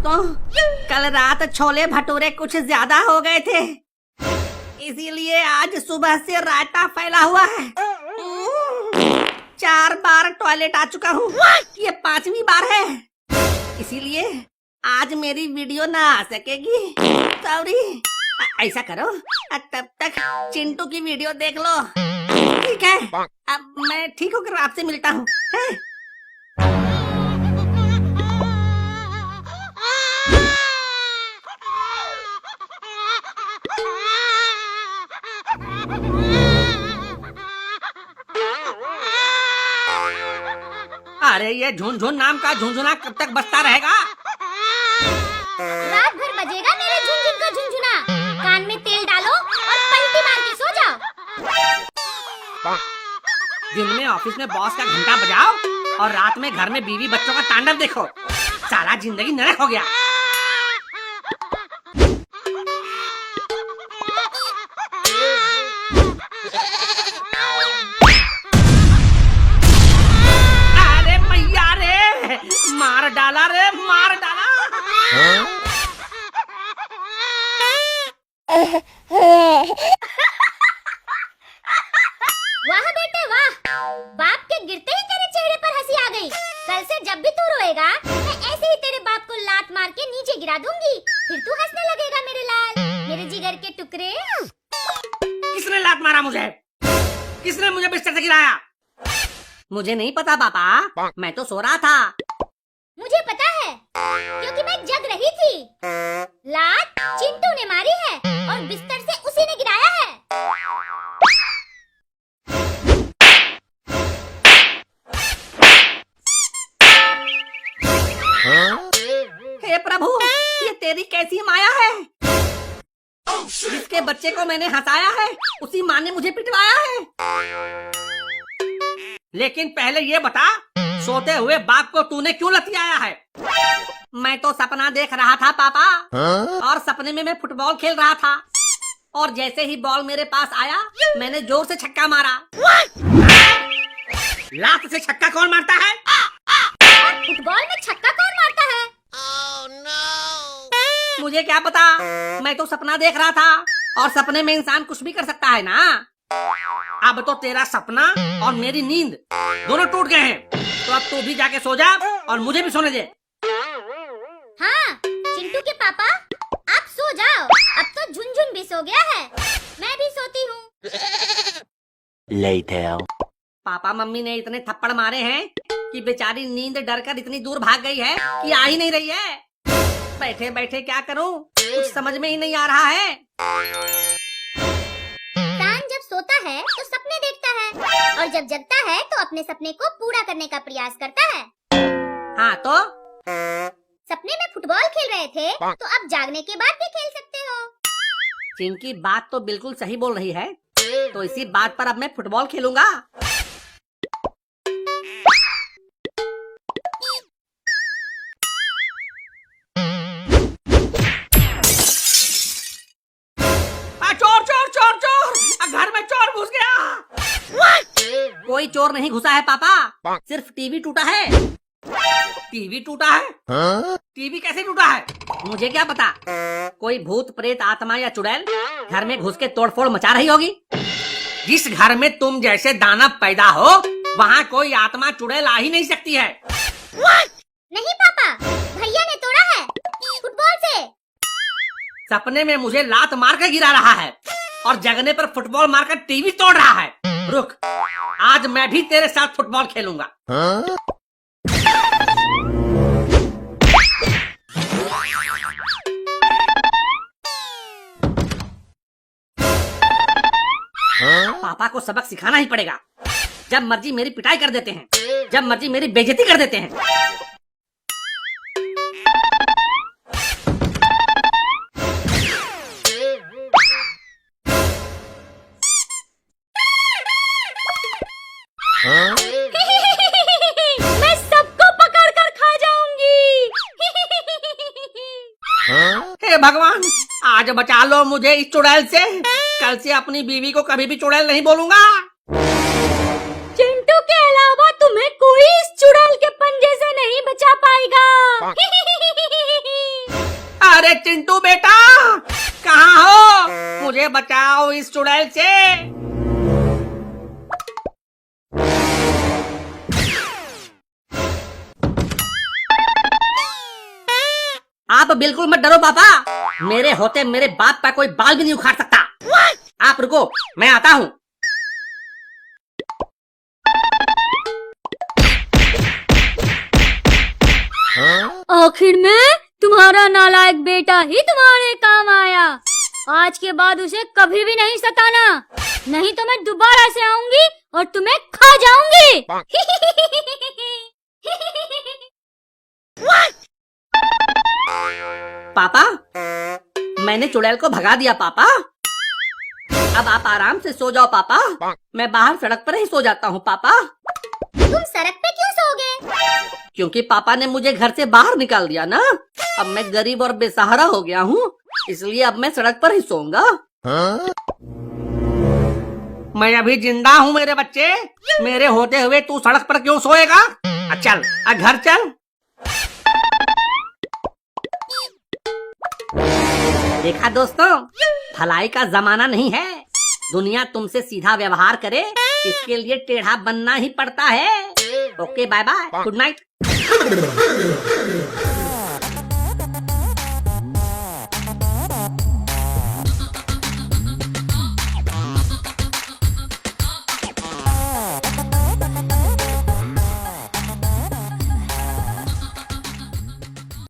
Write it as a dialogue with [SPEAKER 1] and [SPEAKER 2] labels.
[SPEAKER 1] दोस्तों, कल रात छोले भटूरे कुछ ज्यादा हो गए थे, इसीलिए आज सुबह से रायता फैला हुआ है। 4 बार टॉयलेट आ चुका हूँ, ये 5वीं बार है, इसीलिए आज मेरी वीडियो ना आ सकेगी। सॉरी। ऐसा करो, तब तक चिंटू की वीडियो देख लो। ठीक है, अब मैं ठीक होकर आपसे मिलता हूँ। अरे ये झुनझुन नाम का झुनझुना कब तक बजता रहेगा?
[SPEAKER 2] रात भर बजेगा मेरे झुनझुन का झुनझुना। कान में तेल डालो और पलटी मार के सो जाओ।
[SPEAKER 1] दिन में ऑफिस में बॉस का घंटा बजाओ और रात में घर में बीवी बच्चों का तांडव देखो। सारा जिंदगी नरक हो गया। अरे मैया रे, मार डाला रे, मार डाला।
[SPEAKER 2] वाह बेटे वाह, बाप के गिरते ही तेरे चेहरे पर हंसी आ गई। कल से जब भी तू रोएगा, मैं ऐसे ही तेरे बाप को लात मार के नीचे गिरा दूंगी, फिर तू हंसने लगेगा मेरे लाल, मेरे जिगर के टुकड़े।
[SPEAKER 1] किसने लात मारा मुझे? किसने मुझे बिस्तर से गिराया? मुझे नहीं पता पापा, मैं तो सो रहा था।
[SPEAKER 2] मुझे पता है, क्योंकि मैं जग रही थी। लात चिंटू ने मारी है और बिस्तर से उसी ने गिराया है।
[SPEAKER 1] हे प्रभु, ये तेरी कैसी माया है? जिसके बच्चे को मैंने हंसाया है, उसी माँ ने मुझे पिटवाया है। लेकिन पहले ये बता, सोते हुए बाप को तूने क्यों लतियाया है? मैं तो सपना देख रहा था पापा, और सपने में मैं फुटबॉल खेल रहा था, और जैसे ही बॉल मेरे पास आया, मैंने जोर से छक्का मारा। लात से छक्का कौन मारता है?
[SPEAKER 2] फुटबॉल में छक्का कौन मारता है?
[SPEAKER 1] मुझे क्या पता, मैं तो सपना देख रहा था, और सपने में इंसान कुछ भी कर सकता है ना। अब तो तेरा सपना और मेरी नींद दोनों टूट गए हैं, तो अब तू भी जाके सो जा और मुझे भी सोने दे।
[SPEAKER 2] हाँ चिंटू के पापा, आप सो जाओ, अब तो झुनझुन भी सो गया है, मैं भी सोती हूँ।
[SPEAKER 3] Later.
[SPEAKER 1] पापा मम्मी ने इतने थप्पड़ मारे हैं कि बेचारी नींद डरकर इतनी दूर भाग गई है कि आ ही नहीं रही है। बैठे बैठे क्या करूं, कुछ समझ में ही नहीं आ रहा है।
[SPEAKER 2] इंसान जब सोता है तो सपने देखता है, और जब जगता है तो अपने सपने को पूरा करने का प्रयास करता है।
[SPEAKER 1] हाँ तो
[SPEAKER 2] सपने में फुटबॉल खेल रहे थे, तो अब जागने के बाद भी खेल सकते हो।
[SPEAKER 1] चिंकी बात तो बिल्कुल सही बोल रही है, तो इसी बात पर अब मैं फुटबॉल खेलूंगा। चोर चोर चोर चोर, घर में चोर घुस गया। कोई चोर नहीं घुसा है पापा, सिर्फ टीवी टूटा है। टीवी टूटा है? टीवी कैसे टूटा है? मुझे क्या पता, कोई भूत प्रेत आत्मा या चुड़ैल घर में घुस के तोड़फोड़ मचा रही होगी। जिस घर में तुम जैसे दानव पैदा हो, वहाँ कोई आत्मा चुड़ैल आ ही नहीं सकती है।
[SPEAKER 2] नहीं पापा, भैया ने तोड़ा है फुटबॉल से।
[SPEAKER 1] सपने में मुझे लात मार कर गिरा रहा है, और जगने पर फुटबॉल मारकर टीवी तोड़ रहा है। रुक, आज मैं भी तेरे साथ फुटबॉल खेलूंगा। पापा को सबक सिखाना ही पड़ेगा। जब मर्जी मेरी पिटाई कर देते हैं, जब मर्जी मेरी बेइज्जती कर देते हैं।
[SPEAKER 2] मैं सबको पकड़ कर खा जाऊंगी।
[SPEAKER 1] हे भगवान, आज बचा लो मुझे इस चुड़ैल से। कल से अपनी बीवी को कभी भी चुड़ैल नहीं बोलूंगा।
[SPEAKER 2] चिंटू के अलावा तुम्हें कोई इस चुड़ैल के पंजे से नहीं बचा पाएगा।
[SPEAKER 1] चिंटू बेटा, कहाँ हो? मुझे बचाओ इस चुड़ैल से। आप बिल्कुल मत डरो पापा, मेरे होते मेरे बाप का कोई बाल भी नहीं उखाड़ सकता। आप रुको, मैं आता हूँ।
[SPEAKER 2] आखिर में तुम्हारा नालायक बेटा ही तुम्हारे काम आया। आज के बाद उसे कभी भी नहीं सताना, नहीं तो मैं दोबारा से आऊंगी और तुम्हें खा जाऊंगी।
[SPEAKER 1] पापा, मैंने चुड़ैल को भगा दिया पापा। अब आप आराम से सो जाओ पापा, मैं बाहर सड़क पर ही सो जाता हूँ पापा।
[SPEAKER 2] तुम सड़क पे क्यों सोगे?
[SPEAKER 1] क्योंकि पापा ने मुझे घर से बाहर निकाल दिया ना। अब मैं गरीब और बेसहारा हो गया हूँ, इसलिए अब मैं सड़क पर ही सोऊंगा। मैं अभी जिंदा हूँ मेरे बच्चे, मेरे होते हुए तू सड़क पर क्यों सोएगा? चल घर चल। देखा दोस्तों, भलाई का जमाना नहीं है। दुनिया तुमसे सीधा व्यवहार करे, इसके लिए टेढ़ा बनना ही पड़ता है। Okay, bye bye, good night.